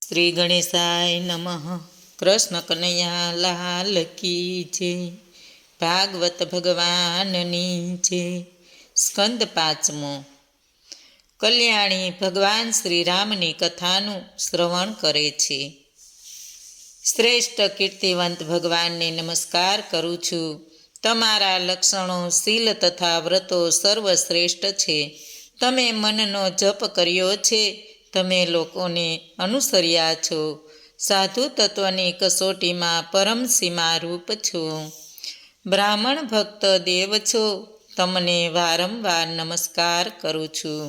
શ્રી ગણેશાય નમઃ. કૃષ્ણ કનૈયા લાલ કી જય. ભાગવત ભગવાનની જય. સ્કંદ પાંચમો. કલ્યાણી ભગવાન શ્રી રામની કથાનું શ્રવણ કરે છે. શ્રેષ્ઠ કીર્તિવંત ભગવાનને નમસ્કાર કરું છું. તમારા લક્ષણો, શીલ તથા વ્રતો સર્વશ્રેષ્ઠ છે. તમે મનનો જપ કર્યો છે. તમે લોકોને અનુસર્યા છો. સાધુ તત્વની કસોટીમાં પરમ સીમા રૂપ છો. બ્રાહ્મણ ભક્ત દેવ છો. તમને વારંવાર નમસ્કાર કરું છું.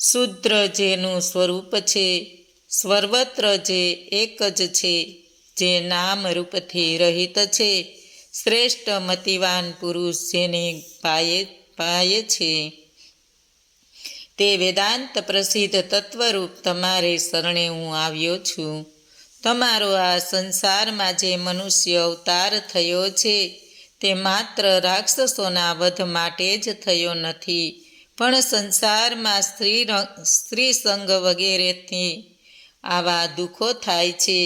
શુદ્ર જેનું સ્વરૂપ છે, સર્વત્ર જે એક જ છે, જે નામ રૂપથી રહિત છે, શ્રેષ્ઠ મતિવાન પુરુષ જેને પાયે છે, તે વેદાંત પ્રસિદ્ધ તત્વરૂપ તમારે શરણે હું આવ્યો છું. તમારો આ સંસારમાં જે મનુષ્ય અવતાર થયો છે, તે માત્ર રાક્ષસોના વધ માટે જ થયો નથી, પણ સંસારમાં સ્ત્રી સંગ વગેરેથી આવા દુઃખો થાય છે.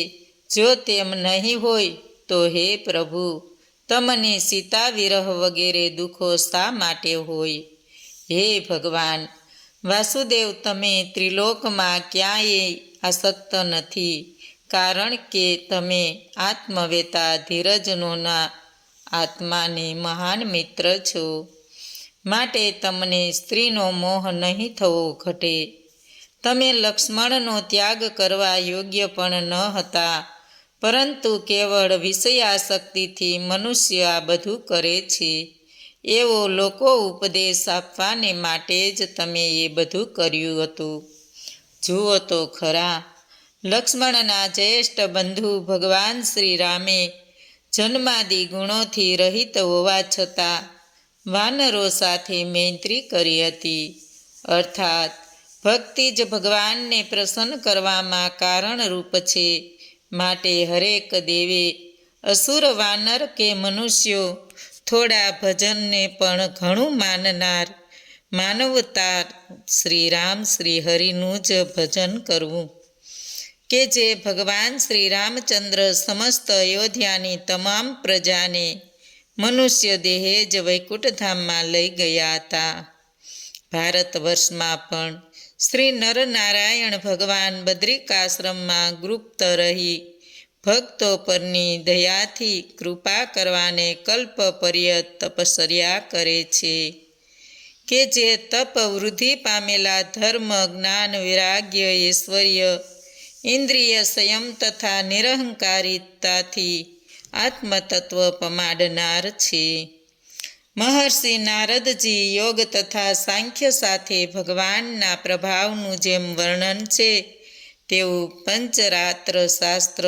જો તેમ નહીં હોય તો હે પ્રભુ, તમને સીતા વિરહ વગેરે દુઃખો શા માટે હોય? હે ભગવાન વાસુદેવ, તમે ત્રિલોકમાં ક્યાંય આસક્ત નથી, કારણ કે તમે આત્મવેતા ધીરજનોના આત્માને મહાન મિત્ર છો. માટે તમને સ્ત્રીનો મોહ નહીં થવો ઘટે. તમે લક્ષ્મણનો ત્યાગ કરવા યોગ્ય પણ ન હતા, પરંતુ કેવળ વિષયાસક્તિથી મનુષ્ય આ બધું કરે છે. એવો લોકો ઉપદેશ આપવાને માટે જ તમે એ બધું કર્યું હતું. જુઓ તો ખરા, લક્ષ્મણના જ્યેષ્ઠ બંધુ ભગવાન શ્રી રામે જન્માદિ ગુણોથી રહિત હોવા છતાં વાનરો સાથે મૈત્રી કરી હતી. અર્થાત ભક્તિ જ ભગવાનને પ્રસન્ન કરવામાં કારણરૂપ છે. માટે હરેક દેવે અસુર, વાનર કે મનુષ્યો થોડા ભજનને પણ ઘણું માનનાર માનવતાર શ્રી રામ શ્રી હરિનું જ ભજન કરવું, કે જે ભગવાન શ્રી રામચંદ્ર સમસ્ત અયોધ્યાની તમામ પ્રજાને મનુષ્ય દેહે જ વૈકુંઠધામમાં લઈ ગયા હતા. ભારત વર્ષમાં પણ શ્રી નરનારાયણ ભગવાન બદ્રિકાશ્રમમાં ગુપ્ત રહી ભક્તો પરની દયાથી કૃપા કરવાને કલ્પ પર્યત તપશ્ચર્યા કરે છે, કે જે તપ વૃદ્ધિ પામેલા ધર્મ, જ્ઞાન, વૈરાગ્ય, ઐશ્વર્ય, ઇન્દ્રિય સંયમ તથા નિરહંકારિતાથી આત્મતત્વ પમાડનાર છે. મહર્ષિ નારદજી યોગ તથા સાંખ્ય સાથે ભગવાનના પ્રભાવનું જેમ વર્ણન છે, તેવું પંચરાત્ર શાસ્ત્ર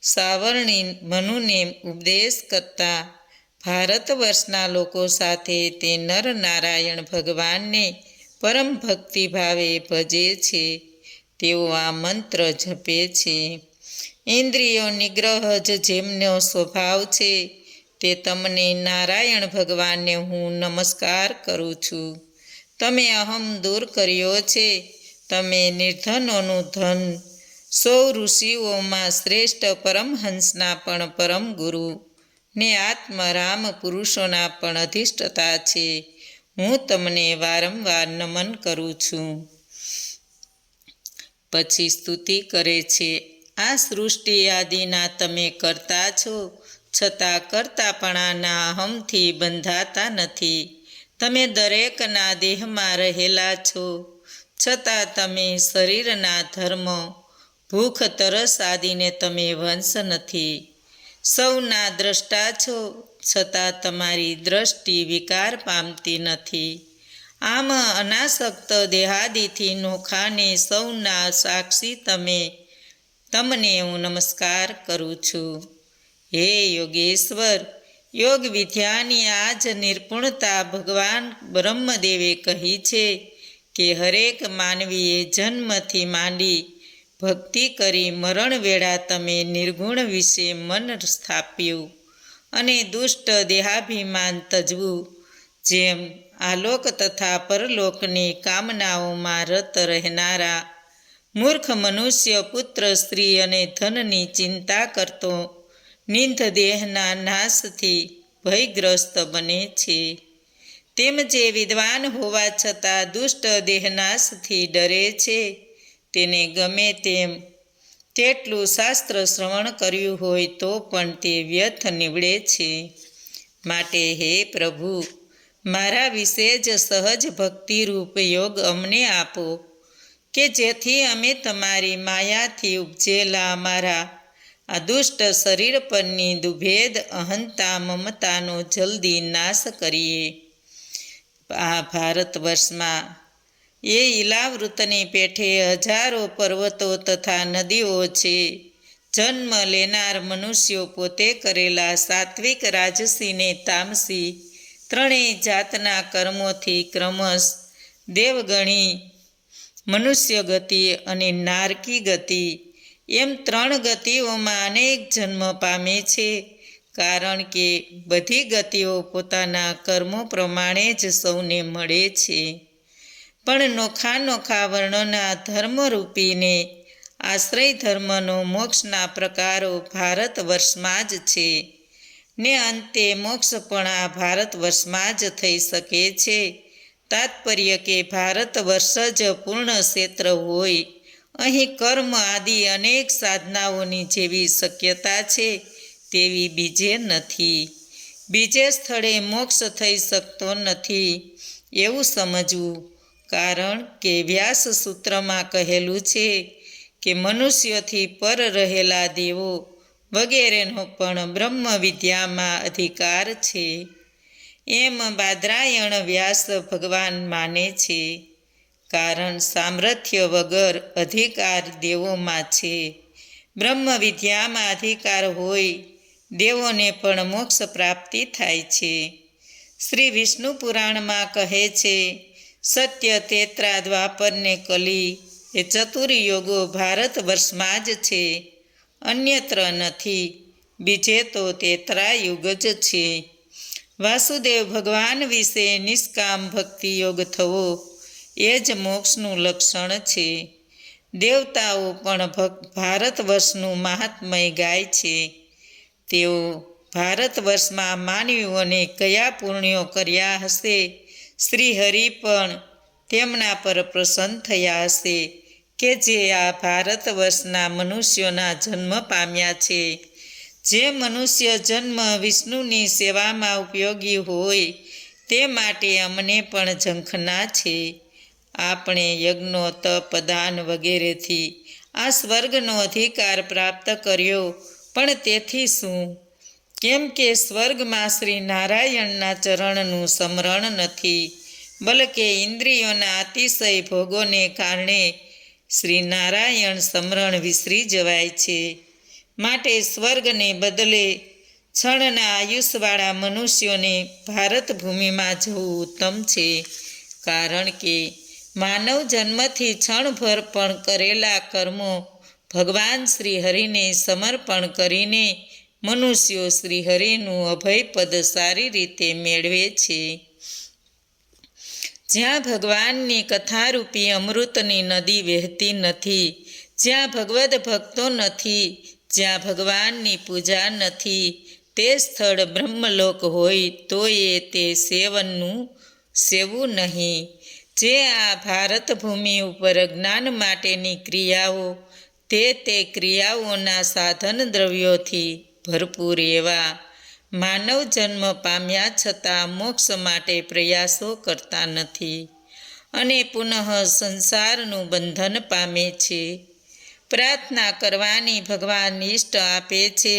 સાવર્ણી મનુને ઉપદેશ કરતા ભારત વર્ષના લોકો સાથે તે નરનારાયણ ભગવાનને પરમ ભક્તિભાવે ભજે છે. તેઓ આ મંત્ર જપે છે. ઇન્દ્રિયો નિગ્રહ જ જેમનો સ્વભાવ છે, તે તમને નારાયણ ભગવાનને હું નમસ્કાર કરું છું. તમે અહમ દૂર કર્યો છે. તમે નિર્ધનોનું ધન, સૌ ઋષિઓમાં શ્રેષ્ઠ પરમહંસના પણ પરમ ગુરુ ને આત્મરામ પુરુષોના પણ અધિષ્ઠતા છે. હું તમને વારંવાર નમન કરું છું. પછી સ્તુતિ કરે છે. આ સૃષ્ટિ આદિના તમે કરતા છો, છતાં કરતાપણાના અહમથી બંધાતા નથી. તમે દરેકના દેહમાં રહેલા છો, છતાં તમે શરીરના ધર્મ, ભૂખ, તરસ આદિને તમે વંશ નથી. સૌના દ્રષ્ટા છો, છતાં તમારી દ્રષ્ટિ વિકાર પામતી નથી. આમ અનાસક્ત દેહાદિથી નોખાને સૌના સાક્ષી તમને હું નમસ્કાર કરું છું. હે યોગેશ્વર, યોગ વિદ્યાની આ જ નિર્પુણતા ભગવાન બ્રહ્મદેવે કહી છે, કે હરેક માનવીએ જન્મથી માંડી ભક્તિ કરી મરણ વેળા તમે નિર્ગુણ વિશે મન સ્થાપ્યું અને દુષ્ટ દેહાભિમાન તજવું, જેમ આલોક તથા પરલોકની કામનાઓમાં રત રહેનારા મૂર્ખ મનુષ્ય પુત્ર, સ્ત્રી અને ધનની ચિંતા કરતો નિંદ દેહના નાશથી ભયગ્રસ્ત બને છે. તેમ જે વિદ્વાન હોવા છતાં દુષ્ટ દેહનાશથી ડરે છે, તેને ગમે તેટલું શાસ્ત્ર શ્રવણ કર્યું હોય તો પણ તે વ્યર્થ નીવડે છે. માટે હે પ્રભુ, મારા વિશે જ સહજ ભક્તિરૂપ યોગ અમને આપો, કે જેથી અમે તમારી માયાથી ઉપજેલા અમારા આ દુષ્ટ શરીર પરની દુભેદ અહંતા મમતાનો જલ્દી નાશ કરીએ. આ ભારત વર્ષમાં એ ઈલાવૃતની પેઠે હજારો પર્વતો તથા નદીઓ છે. જન્મ લેનાર મનુષ્યો પોતે કરેલા સાત્વિક, રાજસી ને તામસી ત્રણેય જાતના કર્મોથી ક્રમશ દેવગણી, મનુષ્ય ગતિ અને નારકી ગતિ એમ ત્રણ ગતિઓમાં અનેક જન્મ પામે છે. કારણ કે બધી ગતિઓ પોતાના કર્મો પ્રમાણે જ સૌને મળે છે. પણ નોખા નોખા વર્ણોના ધર્મરૂપીને આશ્રય ધર્મનો મોક્ષના પ્રકારો ભારત વર્ષમાં જ છે, ને અંતે મોક્ષ પણ આ ભારત વર્ષમાં જ થઈ શકે છે. તાત્પર્ય કે ભારત વર્ષ જ પૂર્ણ ક્ષેત્ર હોય. અહીં કર્મ આદિ અનેક સાધનાઓની જેવી શક્યતા છે તેવી બીજે નથી. બીજે સ્થળે મોક્ષ થઈ શકતો નથી એવું સમજવું. કારણ કે વ્યાસ સૂત્રમાં કહેલું છે કે મનુષ્યોથી પર રહેલા દેવો વગેરેનો પણ બ્રહ્મ વિદ્યામાં અધિકાર છે. એમ બાદરાયણ વ્યાસ ભગવાન માને છે. કારણ સામર્થ્ય વગર અધિકાર દેવોમાં છે. બ્રહ્મ વિદ્યામાં અધિકાર હોય દેવોને પણ મોક્ષ પ્રાપ્તિ થાય છે. શ્રી વિષ્ણુ પુરાણમાં કહે છે, સત્ય, તેત્રા, દ્વાપર ને કલી એ ચતુર્યુગો ભારત વર્ષમાં જ છે, અન્યત્ર નથી. બીજે તો તેત્રાયુગ જ છે. વાસુદેવ ભગવાન વિશે નિષ્કામ ભક્તિ યોગ થવો એ જ મોક્ષનું લક્ષણ છે. દેવતાઓ પણ ભારત વર્ષનું મહાત્મય ગાય છે. તેઓ ભારત વર્ષમાં માનવીઓને કયા પુણ્યો કર્યા હશે, શ્રી હરિ પણ તેમના પર પ્રસન્ન થયા હશે કે જે આ ભારત વર્ષના મનુષ્યોના જન્મ પામ્યા છે. જે મનુષ્ય જન્મ વિષ્ણુની સેવામાં ઉપયોગી હોય તે માટે અમને પણ ઝંખના છે. આપણે યજ્ઞો, તપ, દાન વગેરેથી આ સ્વર્ગનો અધિકાર પ્રાપ્ત કર્યો, પણ તેથી શું? કેમ કે સ્વર્ગમાં શ્રી નારાયણના ચરણનું સ્મરણ નથી, બલકે ઇન્દ્રિયોના અતિશય ભોગોને કારણે શ્રી નારાયણ સ્મરણ વિસરી જવાય છે. માટે સ્વર્ગને બદલે છણના આયુષવાળા મનુષ્યોને ભારત ભૂમિમાં જવું ઉત્તમ છે. કારણ કે માનવ જન્મથી ક્ષણભર પણ કરેલા કર્મો ભગવાન શ્રી હરિને સમર્પણ કરીને મનુષ્યો શ્રી હરિનું અભયપદ સારી રીતે મેળવે છે. જ્યાં ભગવાનની કથારૂપી અમૃતની નદી વહેતી નથી, જ્યાં ભગવદ્ ભક્તો નથી, જ્યાં ભગવાનની પૂજા નથી, તે સ્થળ બ્રહ્મલોક હોય તો એ તે સેવું નહીં. જે આ ભારત ભૂમિ ઉપર જ્ઞાન માટેની ક્રિયાઓ તે ક્રિયાઓના સાધન દ્રવ્યોથી ભરપૂર એવા માનવ જન્મ પામ્યા છતાં મોક્ષ માટે પ્રયાસો કરતા નથી અને પુનઃ સંસારનું બંધન પામે છે. પ્રાર્થના કરવાની ભગવાન ઇષ્ટ આપે છે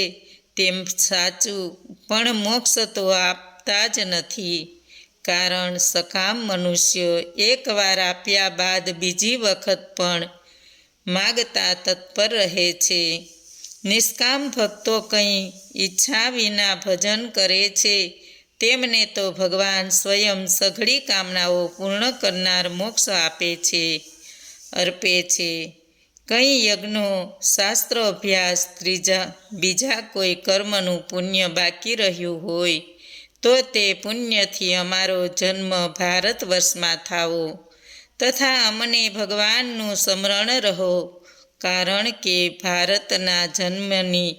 તેમ સાચું, પણ મોક્ષ તો આપતા જ નથી. કારણ સકામ મનુષ્ય એકવાર આપ્યા બાદ બીજી વખત પણ માગતા તત્પર રહે છે. નિષ્કામ ભક્તો કંઈ ઈચ્છા વિના ભજન કરે છે, તેમને તો ભગવાન સ્વયં સઘળી કામનાઓ પૂર્ણ કરનાર મોક્ષ આપે છે, અર્પે છે. કંઈ યજ્ઞો, શાસ્ત્ર અભ્યાસ, બીજા કોઈ કર્મનું પુણ્ય બાકી રહ્યું હોય તો તે પુણ્યથી અમારો જન્મ ભારત વર્ષમાં થાવો તથા અમને ભગવાનનું સ્મરણ રહો, કારણ કે ભારતના જન્મની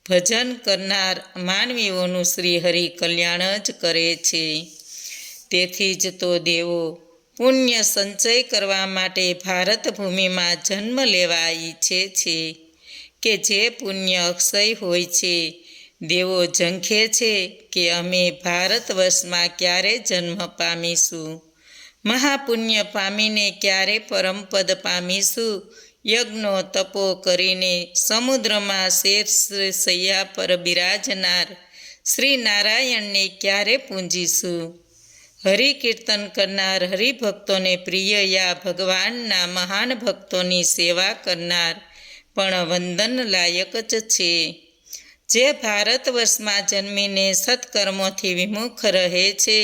ભજન કરનાર માનવીઓનું શ્રી હરિ કલ્યાણ જ કરે છે. તેથી જ તો દેવો પુણ્ય સંચય કરવા માટે ભારત ભૂમિમાં જન્મ લેવા ઈચ્છે છે, કે જે પુણ્ય અક્ષય હોય છે. દેવો ઝંખે છે કે અમે ભારત વર્ષમાં ક્યારે જન્મ પામીશું, મહાપુણ્ય પામીને ક્યારે પરમપદ પામીશું, યજ્ઞો તપો કરીને સમુદ્રમાં શેષશૈયા પર બિરાજનાર શ્રી નારાયણને ક્યારે પૂંજીશું. હરિકીર્તન કરનાર હરિભક્તોને પ્રિય યા ભગવાનના મહાન ભક્તોની સેવા કરનાર પણ વંદન લાયક જ છે. જે ભારત વર્ષમાં જન્મીને સત્કર્મોથી વિમુખ રહે છે,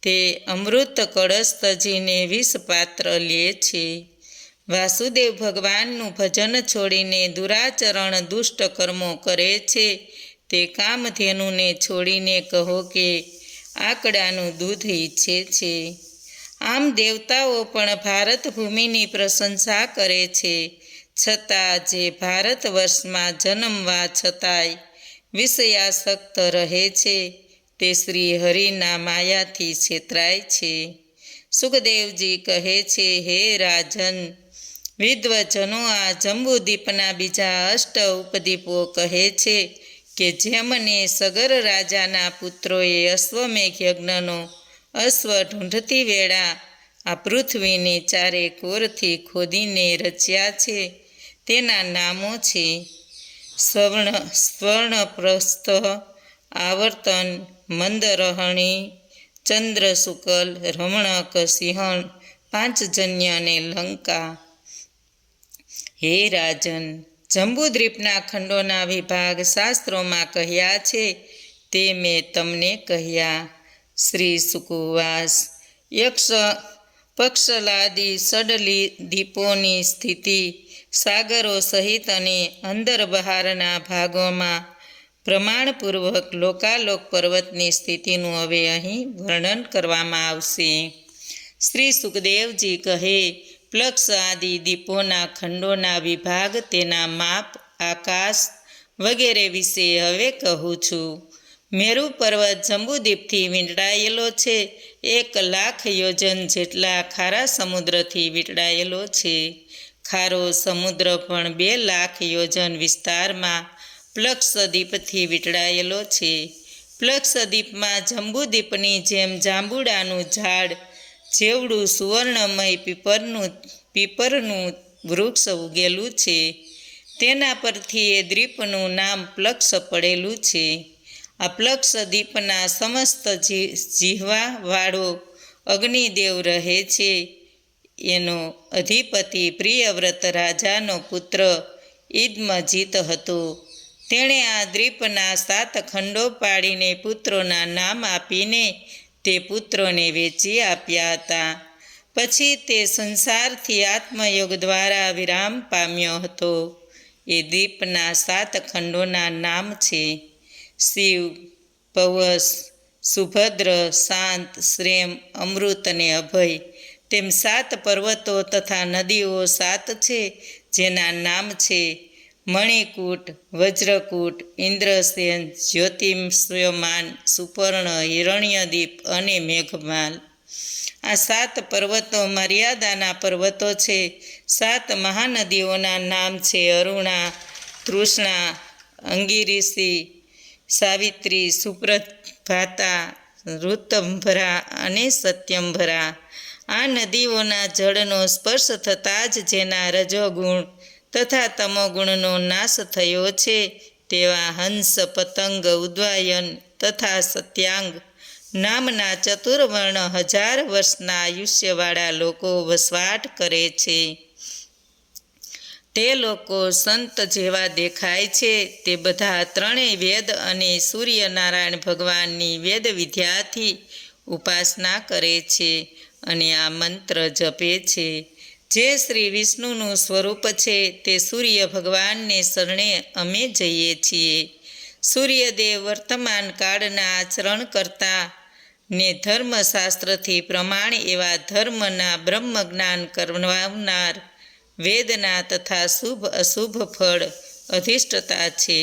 તે અમૃત કળશ તજીને વિષપાત્ર લે છે. વાસુદેવ ભગવાનનું ભજન છોડીને દુરાચરણ દુષ્ટ કર્મો કરે છે, તે કામધેનુને છોડીને કહો કે આકડાનું દૂધ ઈચ્છે છે. આમ દેવતાઓ પણ ભારત ભૂમિની પ્રશંસા કરે છે, છતાં જે ભારત વર્ષમાં જન્મવા છતાંય વિષયાસક્ત રહે છે, તે શ્રી હરિના માયાથી છેતરાય છે. સુખદેવજી કહે છે, હે રાજન, વિદ્વજનો આ જંબુદ્વીપના બીજા અષ્ટ ઉપદ્વીપો કહે છે કે જેમને સગર રાજાના પુત્રોએ અશ્વમેઘ યજ્ઞનો અશ્વ ઢૂંઢતી વેળા આ પૃથ્વીને ચારે કોરથી ખોદીને રચ્યા છે, તેના નામો છે સ્વર્ણપ્રસ્થ, આવર્તન, મંદરહણી, ચંદ્રશુકલ, રમણક, સિંહણ, પાંચજન્ય અને લંકા. હે રાજન, જંબુદ્વીપના ખંડોના વિભાગ શાસ્ત્રોમાં કહ્યા છે, તે મેં તમને કહ્યા. શ્રી સુકુવાસ. યક્ષ પક્ષલાદી સડલી દ્વીપોની સ્થિતિ સાગરો સહિત અને અંદર બહારના ભાગોમાં પ્રમાણપૂર્વક લોકાલોક પર્વતની સ્થિતિનું હવે અહીં વર્ણન કરવામાં આવશે. શ્રી સુખદેવજી કહે, પ્લક્ષ આદિ દ્વીપોના ખંડોના વિભાગ, તેના માપ, આકાશ વગેરે વિશે હવે કહું છું. મેરુ પર્વત જંબુદ્વીપથી વીંટળાયેલો છે. 1,00,000 યોજન જેટલા ખારા સમુદ્રથી વીંટળાયેલો છે. ખારો સમુદ્ર પણ 2,00,000 યોજન વિસ્તારમાં પ્લક્ષદ્વીપથી વીંટળાયેલો છે. પ્લક્ષદ્વીપમાં જંબુદ્વીપની જેમ જાંબુડાનું ઝાડ જેવડું સુવર્ણમય પીપરનું વૃક્ષ ઉગેલું છે. તેના પરથી એ દ્વીપનું નામ પ્લક્ષ પડેલું છે. આ પ્લક્ષદ્વીપના સમસ્ત જીહવાવાળો અગ્નિદેવ રહે છે. એનો અધિપતિ પ્રિયવ્રત રાજાનો પુત્ર ઇદ્મજીત હતો. તેણે આ દ્વીપના 7 ખંડો પાડીને પુત્રોના નામ આપીને તે પુત્રોને વેચી આપ્યા હતા. પછી તે સંસારથી આત્મયોગ દ્વારા વિરામ પામ્યો હતો. એ દ્વીપના 7 ખંડોના નામ છે શિવ, પવસ, સુભદ્ર, શાંત, શ્રેમ, અમૃત અને અભય. તેમ 7 પર્વતો તથા નદીઓ 7 છે, જેના નામ છે મણિકૂટ, વજ્રકૂટ, ઇન્દ્રસેન, જ્યોતિષ્યમાન, સુપર્ણ, હિરણ્યદીપ અને મેઘમાલ. આ 7 પર્વતો મર્યાદાના પર્વતો છે. 7 મહાનદીઓના નામ છે અરુણા, તૃષ્ણા, અંગિરીસી, સાવિત્રી, સુપ્રભાતા, ઋતંભરા અને સત્યંભરા. આ નદીઓના જળનો સ્પર્શ થતાં જ જેના રજોગુણ તથા તમોગુણનો નાશ થયો છે, તેવા હંસ, પતંગ, ઉદ્વાયન તથા સત્યાંગ નામના ચતુર્વર્ણ 1000 વર્ષના આયુષ્યવાળા લોકો વસવાટ કરે છે. તે લોકો સંત જેવા દેખાય છે. તે બધા 3 વેદ અને સૂર્યનારાયણ ભગવાનની વેદ વિદ્યાથી ઉપાસના કરે છે અને આ મંત્ર જપે છે. જે શ્રી વિષ્ણુનું સ્વરૂપ છે, તે સૂર્ય ભગવાનને શરણે અમે જઈએ છીએ. સૂર્યદેવ વર્તમાન કાળના આચરણ કરતા ને ધર્મશાસ્ત્રથી પ્રમાણ એવા ધર્મના બ્રહ્મજ્ઞાન કરવાનાર વેદના તથા શુભ અશુભ ફળ અધિષ્ઠતા છે.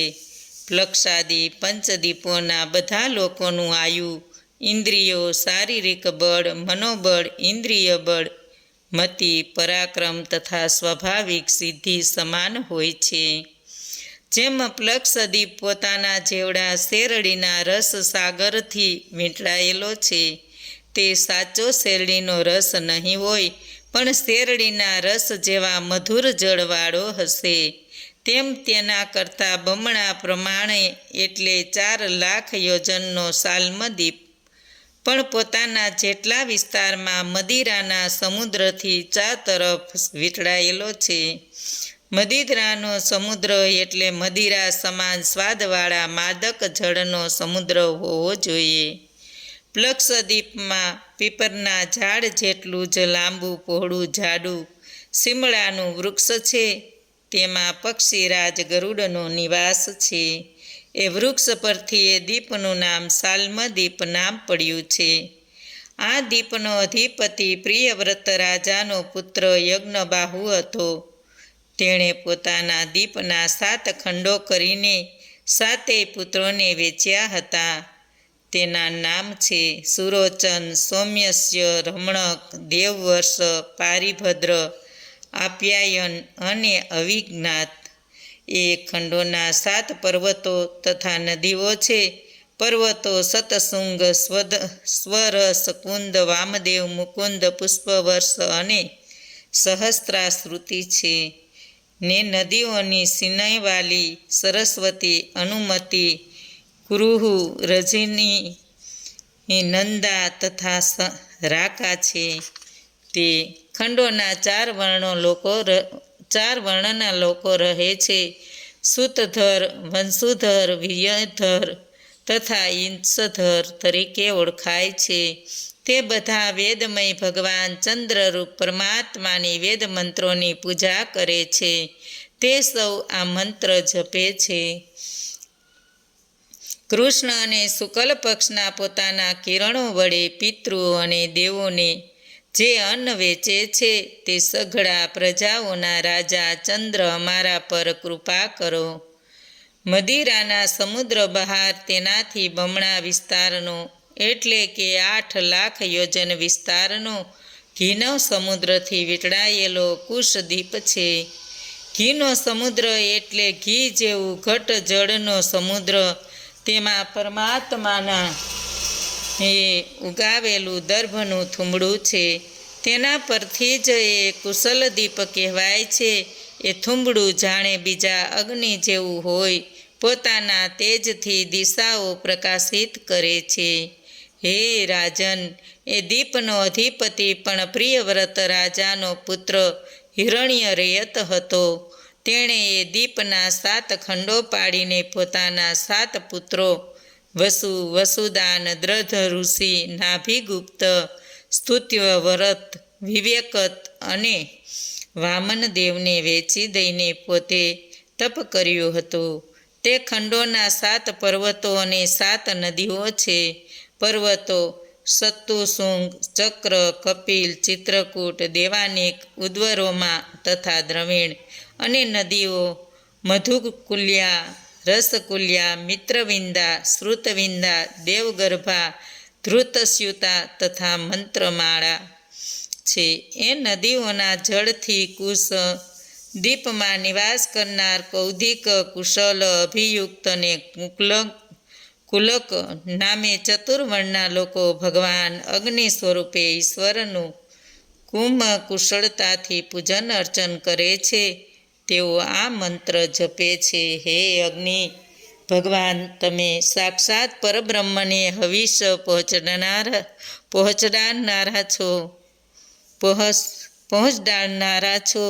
પ્લક્ષાદી પંચદીપોના બધા લોકોનું આયુ, ઇન્દ્રિયો, શારીરિક બળ, મનોબળ, ઇન્દ્રિય બળ, મતિ, પરાક્રમ તથા સ્વાભાવિક સિદ્ધિ સમાન હોય છે. જેમ પ્લક્ષદીપ પોતાના જેવડા શેરડીના રસ સાગરથી વીંટળાયેલો છે, તે સાચો શેરડીનો રસ નહીં હોય પણ શેરડીના રસ જેવા મધુર જળવાળો હશે, તેમ તેના કરતાં બમણા પ્રમાણે એટલે 4 લાખ યોજનનો સાલ્મદીપ પણ પોતાના જેટલા વિસ્તારમાં મદિરાના સમુદ્રથી ચા તરફ વીંટળાયેલો છે. મદિરાનો સમુદ્ર એટલે મદિરા સમાન સ્વાદવાળા માદક જળનો સમુદ્ર હોવો જોઈએ. પ્લક્ષદ્વીપમાં પીપરના ઝાડ જેટલું જ લાંબુ પહોળું જાડું સીમળાનું વૃક્ષ છે. તેમાં પક્ષીરાજ ગરુડનો નિવાસ છે. એ વૃક્ષ પરથી એ દીપનું નામ સાલ્મદીપ નામ પડ્યું છે. આ દીપનો અધિપતિ પ્રિયવ્રત રાજાનો પુત્ર યજ્ઞબાહુ હતો. તેણે પોતાના દીપના 7 ખંડો કરીને 7 પુત્રોને વેચ્યા હતા. તેના નામ છે સુરોચન, સૌમ્યસ્ય, રમણક, દેવવર્ષ, પારિભદ્ર, આપ્યાયન અને અવિજ્ઞાત. એ ખંડોના 7 પર્વતો તથા નદીઓ છે. પર્વતો સતસુંગ, સ્વરસ, કુંદ, વામદેવ, મુકુંદ, પુષ્પવર્ષ અને સહસ્ત્રાશ્રુતિ છે. ને નદીઓની સિનયવાલી, સરસ્વતી, અનુમતિ, કૃહુ, રજની, નંદા તથા રાકા છે. તે ખંડોના 4 વર્ણના લોકો રહે છે. સૂતધર, વંશુધર, વિયધર તથા ઈંસધર તરીકે ઓળખાય છે. તે બધા વેદમય ભગવાન ચંદ્રરૂપ પરમાત્માની વેદ મંત્રોની પૂજા કરે છે. તે સૌ આ મંત્ર જપે છે. કૃષ્ણ અને શુક્લ પક્ષના પોતાના કિરણો વડે પિતૃઓ અને દેવોને જે અન્ન વેચે છે, તે સઘળા પ્રજાઓના રાજા ચંદ્ર અમારા પર કૃપા કરો. મદિરાના સમુદ્ર બહાર તેનાથી બમણા વિસ્તારનો એટલે કે 8 લાખ યોજન વિસ્તારનો ઘીનો સમુદ્રથી વીંટળાયેલો કુશદ્વીપ છે. ઘીનો સમુદ્ર એટલે ઘી જેવું ઘટ જળનો સમુદ્ર. તેમાં પરમાત્માના ઉગાવેલું દર્ભનું થુંબડું છે. તેના પરથી જ એ કુશલદીપ કહેવાય છે. એ થુંબડું જાણે બીજા અગ્નિ જેવું હોય, પોતાના તેજથી દિશાઓ પ્રકાશિત કરે છે. હે રાજન, એ દીપનો અધિપતિ પણ પ્રિયવ્રત રાજાનો પુત્ર હિરણ્યરેયત હતો. તેણે એ દીપના 7 ખંડો પાડીને પોતાના 7 પુત્રો વસુ, વસુદાન, દ્રઢ ઋષિ, નાભિગુપ્ત, સ્તુત્યવ્રત, વિવેકત અને વામનદેવને વેચી દઈને પોતે તપ કર્યું હતું. તે ખંડોના 7 પર્વતો અને 7 નદીઓ છે. પર્વતો સત્તુશુંગ, ચક્ર, કપિલ, ચિત્રકૂટ, દેવાનિક, ઉદ્વરોમા તથા દ્રવિણ. અને નદીઓ મધુકુલ્યા, રસકુલ્યા, મિત્રવિંદા, શ્રુતવિંદા, દેવગર્ભા, ધૃતસ્યુતા તથા મંત્રમાળા છે. એ નદીઓના જળથી કુશ દીપમાં નિવાસ કરનાર કૌધિક, કુશલ, અભિયુક્ત અને કુલક નામે ચતુર્વર્ણના લોકો ભગવાન અગ્નિ સ્વરૂપે ઈશ્વરનું કુશળતાથી પૂજન અર્ચન કરે છે. તેઓ આ મંત્ર જપે છે. હે અગ્નિ ભગવાન, તમે સાક્ષાત પરબ્રહ્મને હવિષ પહોંચડાડનારા છો.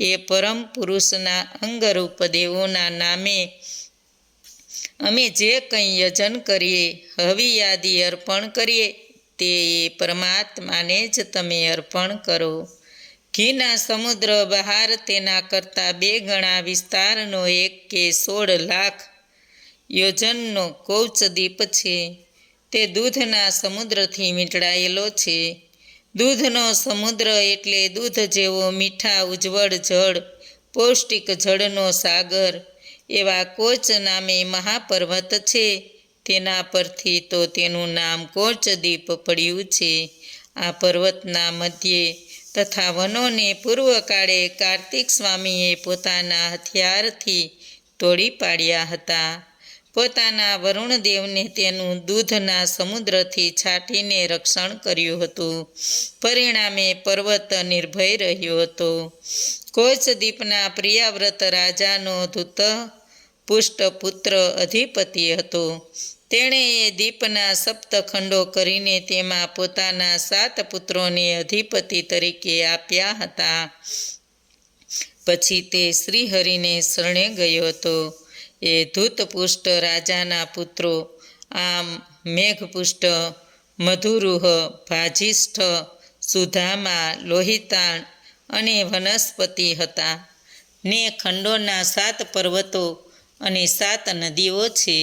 એ પરમ પુરુષના અંગરૂપ દેવોના નામે અમે જે કંઈ યજન કરીએ, હવિયાદિ અર્પણ કરીએ, તે પરમાત્માને જ તમે અર્પણ કરો. ઘીના સમુદ્ર બહાર તેના કરતાં 2 ગણા વિસ્તારનો 1 કે 16 લાખ યોજનનો કૌચદીપ છે. તે દૂધના સમુદ્રથી વીંટળાયેલો છે. દૂધનો સમુદ્ર એટલે દૂધ જેવો મીઠા ઉજ્જવળ જળ, પૌષ્ટિક જળનો સાગર એવા કોચ નામે મહાપર્વત છે. તેના પરથી તો તેનું નામ કોચદીપ પડ્યું છે. આ પર્વતના મધ્યે તથા વનોને પૂર્વકાળે કાર્તિક સ્વામીએ પોતાના હથિયારથી તોડી પાડ્યા હતા. પોતાના વરુણદેવને તેનું દૂધના સમુદ્રથી છાંટીને રક્ષણ કર્યું હતું. પરિણામે પર્વત નિર્ભય રહ્યો હતો. કોચદીપના પ્રિયાવ્રત રાજાનો ધૂત પુષ્ટપુત્ર અધિપતિ હતો. તેણે એ દીપના સપ્તખંડો કરીને તેમાં પોતાના 7 પુત્રોને અધિપતિ તરીકે આપ્યા હતા. પછી તે શ્રીહરિને શરણે ગયો હતો. એ ધૂતપુષ્ટ રાજાના પુત્રો આમ મેઘપુષ્ટ, મધુરુહ, ભાજિષ્ઠ, સુધામા, લોહિતાણ અને વનસ્પતિ હતા. ને ખંડોના 7 પર્વતો અને 7 નદીઓ છે.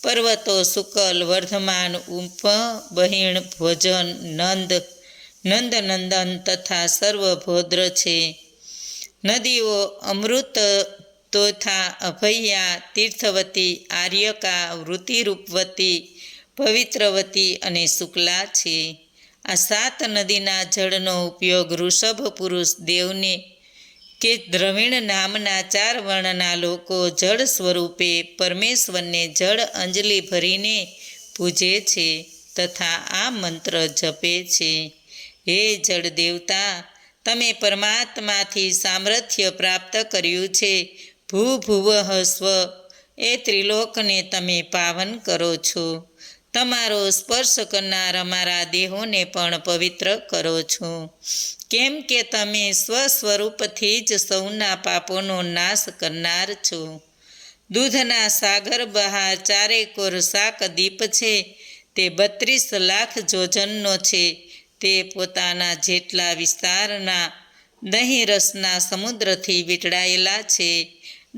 પર્વતો શુકલ, વર્ધમાન, ઉપબહિણ, ભોજન, નંદ, નંદનંદન તથા સર્વભોદ્ર છે. નદીઓ અમૃત, તોથા, અભયા, તીર્થવતી, આર્યકા, વૃત્તિરૂપવતી, પવિત્રવતી અને શુક્લા છે. આ 7 નદીના જળનો ઉપયોગ ઋષભ પુરુષ દેવને કે દ્રવિણ નામના 4 વર્ણના લોકો જળ સ્વરૂપે પરમેશ્વરને જળ અંજલિ ભરીને પૂજે છે તથા આ મંત્ર જપે છે. હે જળ દેવતા, તમે પરમાત્માથી સામર્થ્ય પ્રાપ્ત કર્યું છે. ભૂભુવઃ સ્વ એ ત્રિલોકને તમે પાવન કરો છો. તમારો સ્પર્શ કરનાર અમારા દેહોને પણ પવિત્ર કરો છો. કેમ કે તમે સ્વસ્વરૂપથી જ સૌના પાપોનો નાશ કરનાર છો. દૂધના સાગર બહાર ચારેકોર શાકદીપ છે. તે 32 લાખ જોજનનો છે. તે પોતાના જેટલા વિસ્તારના દહીં રસના સમુદ્રથી વીંટળાયેલા છે.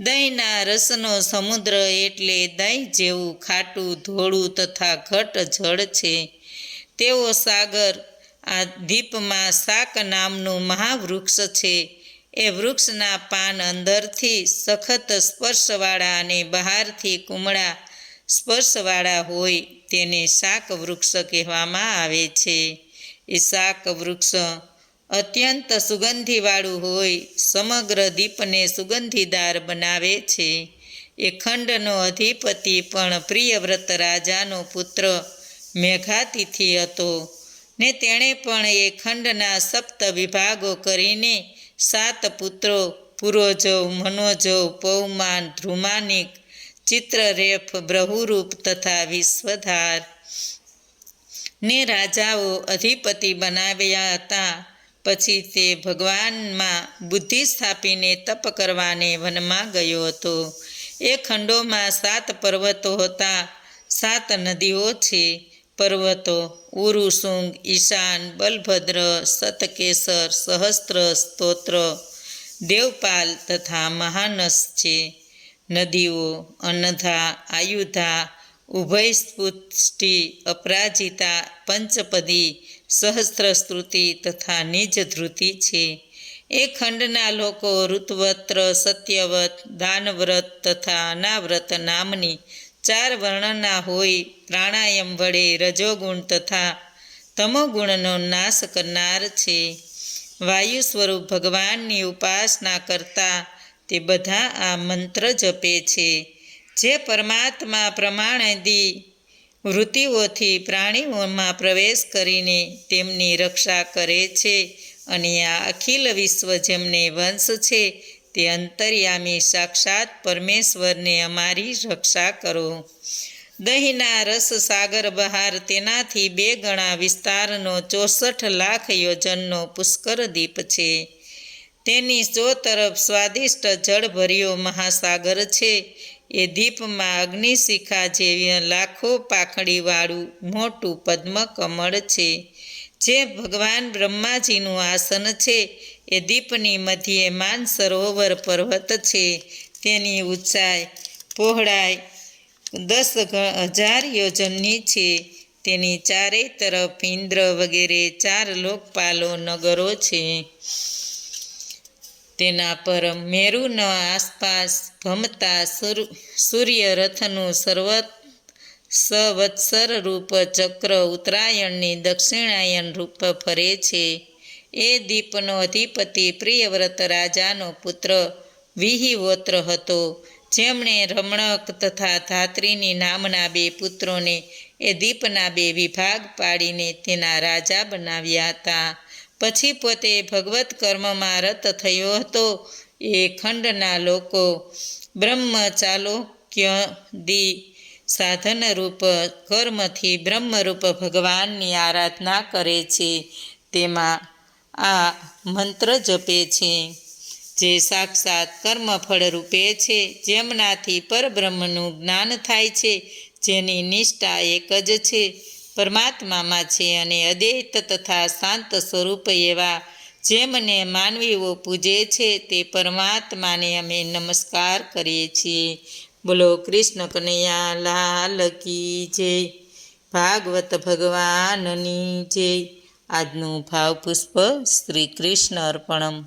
દહીંના રસનો સમુદ્ર એટલે દહીં જેવું ખાટું, ધોળું તથા ઘટ જળ છે. તેવો સાગર આ દીપમાં શાક નામનું મહાવૃક્ષ છે. એ વૃક્ષના પાન અંદરથી સખત સ્પર્શવાળા અને બહારથી કુમળા સ્પર્શવાળા હોય તેને શાક વૃક્ષ કહેવામાં આવે છે. એ શાક વૃક્ષ અત્યંત સુગંધીવાળું હોય સમગ્ર દીપને સુગંધીદાર બનાવે છે. એ ખંડનો અધિપતિ પણ પ્રિયવ્રત રાજાનો પુત્ર મેઘાતિથિ હતો ને તેણે પણ એ ખંડના 7 વિભાગો કરીને 7 પુત્રો પુરોજવ, મનોજવ, પૌમાન, ધ્રુમાનિક, ચિત્રરેફ, બ્રહુરૂપ તથા વિશ્વધાર ને રાજાઓ અધિપતિ બનાવ્યા હતા. પછી તે ભગવાનમાં બુદ્ધિ સ્થાપીને તપ કરવાને વનમાં ગયો હતો. એ ખંડોમાં 7 પર્વતો હતા. 7 નદીઓ છે. પર્વતો ઉરુશુંગ, ઈશાન, બલભદ્ર, સતકેસર, સહસ્ત્ર, સ્તોત્ર, દેવપાલ તથા મહાનસ છે. નદીઓ અનધા, આયુધા, ઉભયસ્પુષ્ટિ, અપરાજિતા, પંચપદી, સહસ્ત્રસ્તુતિ તથા નિજધૃતિ છે. એ ખંડના લોકો ઋત્વત્ર, સત્યવત, દાનવ્રત તથા અનાવ્રત નામની 4 વર્ણના હોય. પ્રાણાયામ વડે રજોગુણ તથા તમોગુણનો નાશ કરનાર છે. વાયુ સ્વરૂપ ભગવાનની ઉપાસના કરતા તે બધા આ મંત્ર જપે છે. જે પરમાત્મા પ્રમાણાદી વૃત્તિઓથી પ્રાણીઓમાં પ્રવેશ કરીને તેમની રક્ષા કરે છે અને આ અખિલ વિશ્વ જેમને વંશ છે તે અંતર્યામી સાક્ષાત પરમેશ્વરને અમારી રક્ષા કરો. દહીંના રસ સાગર બહાર તેનાથી 2 ગણા વિસ્તારનો 64 લાખ યોજનનો પુષ્કર દીપ છે. તેની 4 તરફ સ્વાદિષ્ટ જળભર્યો મહાસાગર છે. એ દીપમાં અગ્નિશિખા જેવી લાખો પાંખડીવાળું મોટું પદ્મકમળ છે. જે ભગવાન બ્રહ્માજીનું આસન છે. એ દીપની મધ્યે માનસરોવર પર્વત છે. તેની ઊંચાઈ પહોળાઈ 10,000 યોજનની છે. તેની ચારેય તરફ ઇન્દ્ર વગેરે 4 લોકપાલો નગરો છે. તેના પર મેરુના આસપાસ ભમતા સૂર્યરથનું સંવત્સર રૂપ ચક્ર ઉત્તરાયણની દક્ષિણાયન રૂપ ફરે છે. એ દીપનો અધિપતિ પ્રિયવ્રત રાજાનો પુત્ર વિહિવોત્ર હતો, જેમણે રમણક તથા ધાત્રીની નામના 2 પુત્રોને એ દીપના 2 વિભાગ પાડીને તેના રાજા બનાવ્યા હતા. પછી પોતે ભગવત કર્મમાં રત થયો હતો. એ ખંડના લોકો બ્રહ્મચાલોક્યદી સાધનરૂપ કર્મથી બ્રહ્મરૂપ ભગવાનની આરાધના કરે છે. તેમાં આ મંત્ર જપે છે, જે સાક્ષાત કર્મફળ રૂપે છે, જેમનાથી પરબ્રહ્મનું જ્ઞાન થાય છે, જેની નિષ્ઠા એક જ છે, પરમાત્મામાં છે અને અદ્વૈત તથા શાંત સ્વરૂપ એવા જેમને માનવીઓ પૂજે છે, તે પરમાત્માને અમે નમસ્કાર કરીએ છીએ. બોલો કૃષ્ણ કનૈયા લાલ કી જય. ભાગવત ભગવાનની જય. આજનું ભાવપુષ્પ શ્રી કૃષ્ણ અર્પણમ.